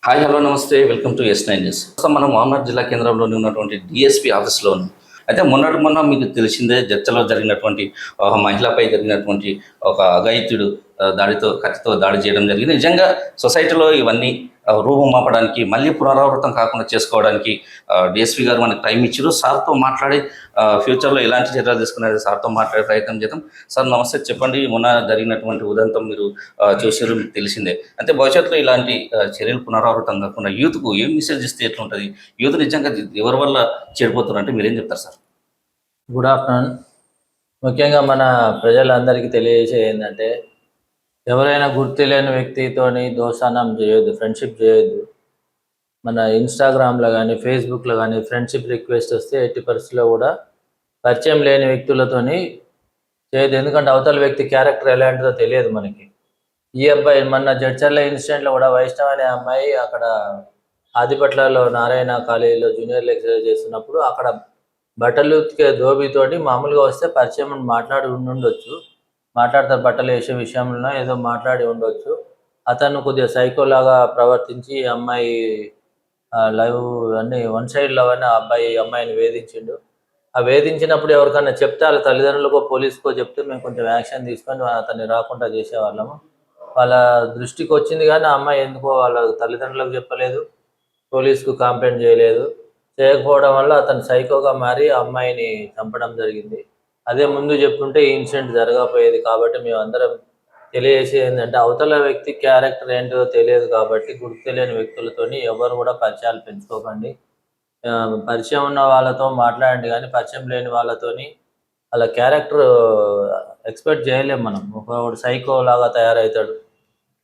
Hi hello నమస్తే welcome to S9 news. ప్రస్తుతం మనం మహబూబ్నగర్ జిల్లా కేంద్రంలోని ఉన్నటువంటి డిఎస్పీ ఆఫీస్లో ఉన్నాం. అయితే మొన్న మీకు తెలిసిందే చర్చలో జరిగినటువంటి ఒక మహిళపై జరిగినటువంటి ఒక అఘాయిత్యుడు కత్తితో దాడి చేయడం జరిగింది. నిజంగా సొసైటీలో ఇవన్నీ రూపం మాపడానికి మళ్ళీ పునరావృతం కాకుండా చేసుకోవడానికి డిఎస్పీ గారు మనకు టైం ఇచ్చారు. సార్తో మాట్లాడి ఫ్యూచర్లో ఎలాంటి చర్యలు తీసుకునేది సార్తో మాట్లాడే ప్రయత్నం చేద్దాం. సార్ నమస్తే, చెప్పండి. మొన్న జరిగినటువంటి ఉదంతం మీరు చూసారు, మీకు తెలిసిందే. అంటే భవిష్యత్తులో ఇలాంటి చర్యలు పునరావృతం కాకుండా యూత్కు ఏం మెసేజ్ ఇస్తే ఎట్లుంటుంది? యూత్ నిజంగా ఎవరి వల్ల చెడిపోతున్నారు అంటే మీరేం చెప్తారు సార్? Good afternoon. ముఖ్యంగా మన ప్రజలందరికీ తెలియజేసేది ఏంటంటే, ఎవరైనా గుర్తులేని వ్యక్తితోని దోస్తానం చేయొద్దు, ఫ్రెండ్షిప్ చేయొద్దు. మన ఇన్స్టాగ్రామ్లో కానీ ఫేస్బుక్లో కానీ ఫ్రెండ్షిప్ రిక్వెస్ట్ వస్తే ఎట్టి పరిస్థితుల్లో కూడా పరిచయం లేని వ్యక్తులతోని చేయొద్దు. ఎందుకంటే అవతల వ్యక్తి క్యారెక్టర్ ఎలాంటిదో తెలియదు మనకి. ఈ అబ్బాయి మొన్న జడ్చర్ల ఇన్సిడెంట్లో కూడా వైష్ణవ్ అనే అమ్మాయి అక్కడ ఆదిపట్లలో నారాయణ కాలేజీలో జూనియర్ లెక్చరర్ చేస్తున్నప్పుడు అక్కడ బట్టలు ఉతికే ధోబితోటి మామూలుగా వస్తే పరిచయం మాట్లాడి ఉండొచ్చు, మాట్లాడతారు బట్టలు వేసే విషయంలో ఏదో మాట్లాడి ఉండొచ్చు. అతను కొద్దిగా సైకోలాగా ప్రవర్తించి అమ్మాయి లవ్ అన్నీ వన్ సైడ్ లవ్ అని అమ్మాయిని వేధించిండు. ఆ వేధించినప్పుడు ఎవరికైనా చెప్తే వాళ్ళ తల్లిదండ్రులకో పోలీసుకో చెప్తే మేము కొంచెం యాక్షన్ తీసుకొని అతన్ని రాకుండా చేసేవాళ్ళము. వాళ్ళ దృష్టికి వచ్చింది కానీ ఆ అమ్మాయి ఎందుకో వాళ్ళ తల్లిదండ్రులకు చెప్పలేదు, పోలీసుకు కంప్లైంట్ చేయలేదు. చేయకపోవడం వల్ల అతను సైకోగా మారి ఆ అమ్మాయిని చంపడం జరిగింది. అదే ముందు చెప్పుంటే ఈ ఇన్సిడెంట్ జరగకపోయేది. కాబట్టి మేము అందరం తెలియజేసేది ఏంటంటే, అవతల వ్యక్తి క్యారెక్టర్ ఏంటో తెలియదు కాబట్టి గుర్తు తెలియని వ్యక్తులతోని ఎవరు కూడా పరిచయాలు పెంచుకోకండి. పరిచయం ఉన్న వాళ్ళతో మాట్లాడండి, కానీ పరిచయం లేని వాళ్ళతోని వాళ్ళ క్యారెక్టర్ ఎక్స్పెక్ట్ చేయలేము మనం. ఒకడు సైకో లాగా తయారవుతాడు,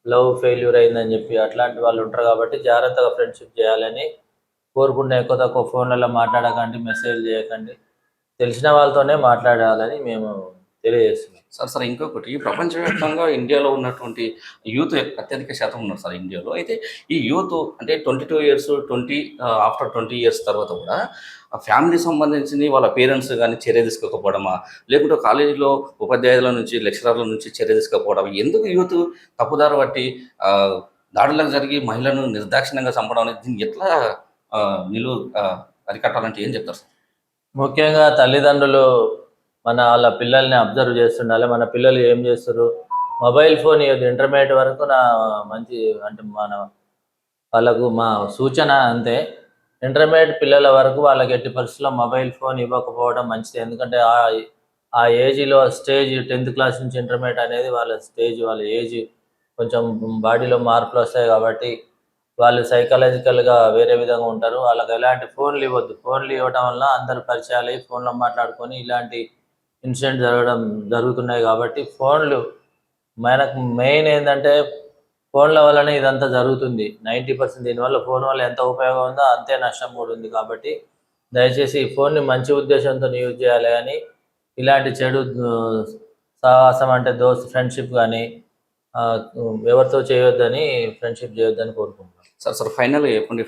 లవ్ ఫెయిల్యూర్ అయిందని చెప్పి అట్లాంటి వాళ్ళు ఉంటారు. కాబట్టి జాగ్రత్తగా ఫ్రెండ్షిప్ చేయాలని కోరుకుంటే ఎక్కువ తక్కువ ఫోన్లలో మాట్లాడకండి, మెసేజ్ చేయకండి, తెలిసిన వాళ్ళతోనే మాట్లాడాలని మేము తెలియజేస్తున్నాం. సార్ ఇంకొకటి, ప్రపంచవ్యాప్తంగా ఇండియాలో ఉన్నటువంటి యూత్ అత్యధిక శాతం ఉన్నారు సార్ ఇండియాలో. అయితే ఈ యూత్ అంటే 22 ఇయర్స్, ఆఫ్టర్ 20 ఇయర్స్ తర్వాత కూడా ఫ్యామిలీ సంబంధించి వాళ్ళ పేరెంట్స్ కానీ చర్య తీసుకోకపోవడమా, లేకుంటే కాలేజీలో ఉపాధ్యాయుల నుంచి లెక్చరర్ల నుంచి చర్య తీసుకోకపోవడం, ఎందుకు యూత్ తప్పుదారు బట్టి దాడులకు జరిగి మహిళను నిర్దాక్షిణ్యంగా చంపడం అనేది, దీన్ని ఎట్లా అరికట్టాలంటే ఏం చెప్తారు సార్? ముఖ్యంగా తల్లిదండ్రులు వాళ్ళ పిల్లల్ని అబ్జర్వ్ చేస్తుండాలి. మన పిల్లలు ఏం చేస్తారు, మొబైల్ ఫోన్ ఇవ్వద్దు. ఇంటర్మీడియట్ వరకు మంచి అంటే వాళ్ళకు మా సూచన అంతే. ఇంటర్మీడియట్ పిల్లల వరకు వాళ్ళకి ఎట్టి పరిస్థితుల్లో మొబైల్ ఫోన్ ఇవ్వకపోవడం మంచిది. ఎందుకంటే ఆ ఏజ్లో స్టేజ్ 10th క్లాస్ నుంచి ఇంటర్మీడియట్ అనేది వాళ్ళ స్టేజ్, వాళ్ళ ఏజ్ కొంచెం బాడీలో మార్పులు వస్తాయి. కాబట్టి వాళ్ళు సైకలాజికల్గా వేరే విధంగా ఉంటారు. వాళ్ళకి ఎలాంటి ఫోన్లు ఇవ్వద్దు. ఫోన్లు ఇవ్వడం వల్ల అందరు పరిచయాలు అయ్యి ఫోన్లో మాట్లాడుకొని ఇలాంటి ఇన్సిడెంట్ జరుగుతున్నాయి. కాబట్టి ఫోన్లు మనకు మెయిన్ ఏంటంటే, ఫోన్ల వల్లనే ఇదంతా జరుగుతుంది 90%. దీనివల్ల ఫోన్ వల్ల ఎంత ఉపయోగం ఉందో అంతే నష్టం కూడా ఉంది. కాబట్టి దయచేసి ఈ ఫోన్ని మంచి ఉద్దేశంతో యూజ్ చేయాలి, కానీ ఇలాంటి చెడు సాహసం అంటే ఫ్రెండ్షిప్ కానీ ఎవరితో చేయొద్దని, ఫ్రెండ్షిప్ చేయొద్దని కోరుకుంటున్నాను. సార్ ఫైనల్గా చెప్పండి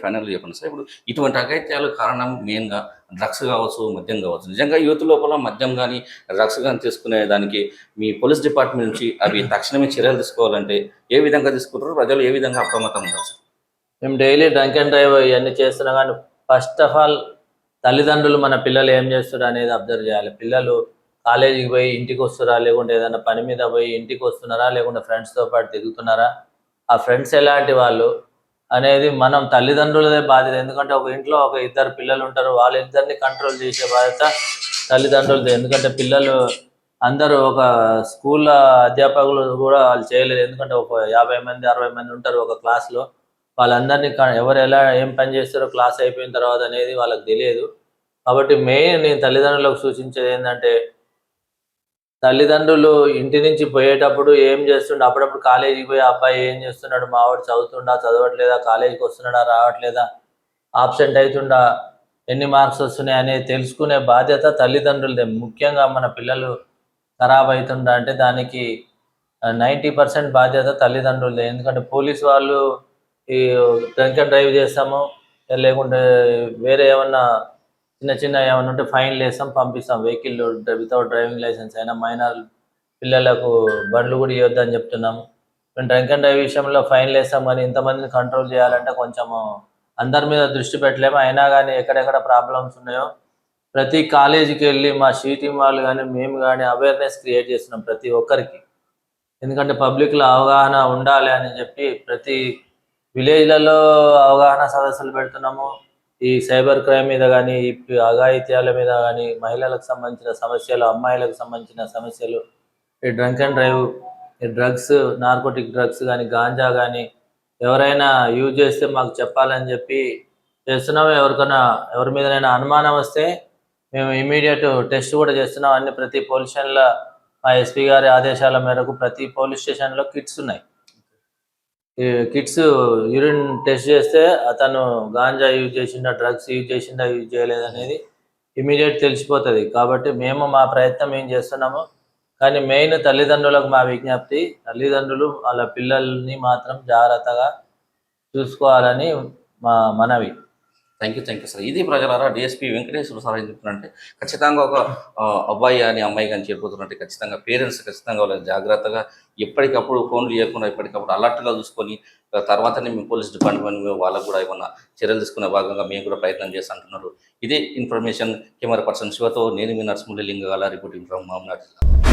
సార్. ఇప్పుడు ఇటువంటి అఘాయిత్యాలు కారణం మెయిన్గా డ్రగ్స్ కావచ్చు, మద్యం కావచ్చు. నిజంగా యూత్ లోపల మద్యం కానీ డ్రగ్స్ కానీ తీసుకునే దానికి మీ పోలీస్ డిపార్ట్మెంట్ నుంచి అవి తక్షణమే చర్యలు తీసుకోవాలంటే ఏ విధంగా తీసుకుంటారు? ప్రజలు ఏ విధంగా అప్రమత్తంగా ఉండాలి సార్? మేము డైలీ డ్రంక్ అండ్ డ్రైవ్ ఇవన్నీ చేస్తున్నాం, కానీ ఫస్ట్ ఆఫ్ ఆల్ తల్లిదండ్రులు మన పిల్లలు ఏం చేస్తారు అనేది అబ్జర్వ్ చేయాలి. పిల్లలు కాలేజీకి పోయి ఇంటికి వస్తున్నారా, లేకుంటే ఏదైనా పని మీద పోయి ఇంటికి వస్తున్నారా, లేకుంటే ఫ్రెండ్స్తో పాటు తిరుగుతున్నారా, ఆ ఫ్రెండ్స్ ఎలాంటి వాళ్ళు అనేది మనం తల్లిదండ్రులదే బాధ్యత. ఎందుకంటే ఒక ఇంట్లో ఒక ఇద్దరు పిల్లలు ఉంటారు, వాళ్ళిద్దరిని కంట్రోల్ చేసే బాధ్యత తల్లిదండ్రులదే. ఎందుకంటే పిల్లలు అందరూ ఒక స్కూల్లో అధ్యాపకులు కూడా వాళ్ళు చేయలేరు. ఎందుకంటే ఒక 50 మంది 60 మంది ఉంటారు ఒక క్లాస్లో. వాళ్ళందరినీ ఎవరు ఎలా ఏం పని చేస్తారో క్లాస్ అయిపోయిన తర్వాత అనేది వాళ్ళకి తెలియదు. కాబట్టి మెయిన్ నేను తల్లిదండ్రులకు సూచించేది ఏంటంటే, తల్లిదండ్రులు ఇంటి నుంచి పోయేటప్పుడు ఏం చేస్తుండే, అప్పుడప్పుడు కాలేజీకి పోయి అబ్బాయి ఏం చేస్తున్నాడు, మావాడు చదువుతుండా చదవట్లేదా, కాలేజీకి వస్తున్నాడా రావట్లేదా, ఆబ్సెంట్ అవుతుండా, ఎన్ని మార్క్స్ వస్తున్నాయి అనేది తెలుసుకునే బాధ్యత తల్లిదండ్రులదే. ముఖ్యంగా మన పిల్లలు ఖరాబ్ అవుతుండా అంటే దానికి 90% బాధ్యత తల్లిదండ్రులదే. ఎందుకంటే పోలీస్ వాళ్ళు ఈ డ్రంక్ అండ్ డ్రైవ్ చేస్తాము, లేకుంటే వేరే ఏమన్నా చిన్న ఏమైనా ఉంటే ఫైన్లు వేస్తాం, పంపిస్తాం. వెహికల్ వితౌట్ డ్రైవింగ్ లైసెన్స్ అయినా మైనర్ పిల్లలకు బండ్లు కూడా ఇవ్వద్దని చెప్తున్నాము. మేము డ్రంక్ అండ్ డ్రైవ్ విషయంలో ఫైన్లు వేస్తాం, కానీ ఇంతమందిని కంట్రోల్ చేయాలంటే కొంచెము అందరి మీద దృష్టి పెట్టలేము. అయినా కానీ ఎక్కడెక్కడ ప్రాబ్లమ్స్ ఉన్నాయో ప్రతి కాలేజీకి వెళ్ళి మా టీం వాళ్ళు కానీ మేము కానీ అవేర్నెస్ క్రియేట్ చేస్తున్నాం ప్రతి ఒక్కరికి. ఎందుకంటే పబ్లిక్లో అవగాహన ఉండాలి అని చెప్పి ప్రతి విలేజ్లలో అవగాహన సదస్సులు పెడుతున్నాము. ఈ సైబర్ క్రైమ్ మీద కానీ, ఈ అఘాయిత్యాల మీద కానీ, మహిళలకు సంబంధించిన సమస్యలు, అమ్మాయిలకు సంబంధించిన సమస్యలు, ఈ డ్రంక్ అండ్ డ్రైవ్, ఈ డ్రగ్స్, నార్కోటిక్ డ్రగ్స్ కానీ, గాంజా కానీ ఎవరైనా యూజ్ చేస్తే మాకు చెప్పాలని చెప్పి చేస్తున్నాము. ఎవరి మీదనైనా అనుమానం వస్తే మేము ఇమీడియట్ టెస్ట్ కూడా చేస్తున్నాం. అన్ని ప్రతి పోలీస్ స్టేషన్లో మా ఎస్పీ గారి ఆదేశాల మేరకు ప్రతి పోలీస్ స్టేషన్లో కిట్స్ ఉన్నాయి. ఈ కిట్స్ యూరిన్ టెస్ట్ చేస్తే అతను గాంజా యూజ్ చేసిండా, డ్రగ్స్ యూజ్ చేసిండా, యూజ్ చేయలేదు అనేది ఇమీడియట్ తెలిసిపోతుంది. కాబట్టి మేము మా ప్రయత్నం ఏం చేస్తున్నాము. కానీ మెయిన్ తల్లిదండ్రులకు మా విజ్ఞప్తి, తల్లిదండ్రులు వాళ్ళ పిల్లల్ని మాత్రం జాగ్రత్తగా చూసుకోవాలని మా మనవి. Thank you sir. ఇది ప్రజలారా డిఎస్పీ వెంకటేశ్వర సార్ ఏం చెప్తున్నారంటే ఖచ్చితంగా ఒక అబ్బాయి కానీ అమ్మాయి కానీ చేరిపోతున్నట్టే ఖచ్చితంగా పేరెంట్స్ ఖచ్చితంగా వాళ్ళకి జాగ్రత్తగా ఎప్పటికప్పుడు ఫోన్లు ఇవ్వకుండా ఎప్పటికప్పుడు అలర్ట్గా చూసుకొని తర్వాతనే మేము పోలీస్ డిపార్ట్మెంట్ వాళ్ళకు కూడా ఏమన్నా చర్యలు తీసుకునే భాగంగా మేము కూడా ప్రయత్నం చేసి అంటున్నారు. ఇదే ఇన్ఫర్మేషన్ కెమెరా పర్సన్ శివతో నేను మీ నర్సుమురళి లింగ రిపోర్టింగ్ ఫ్రమ్ మామనార్ జిల్లా.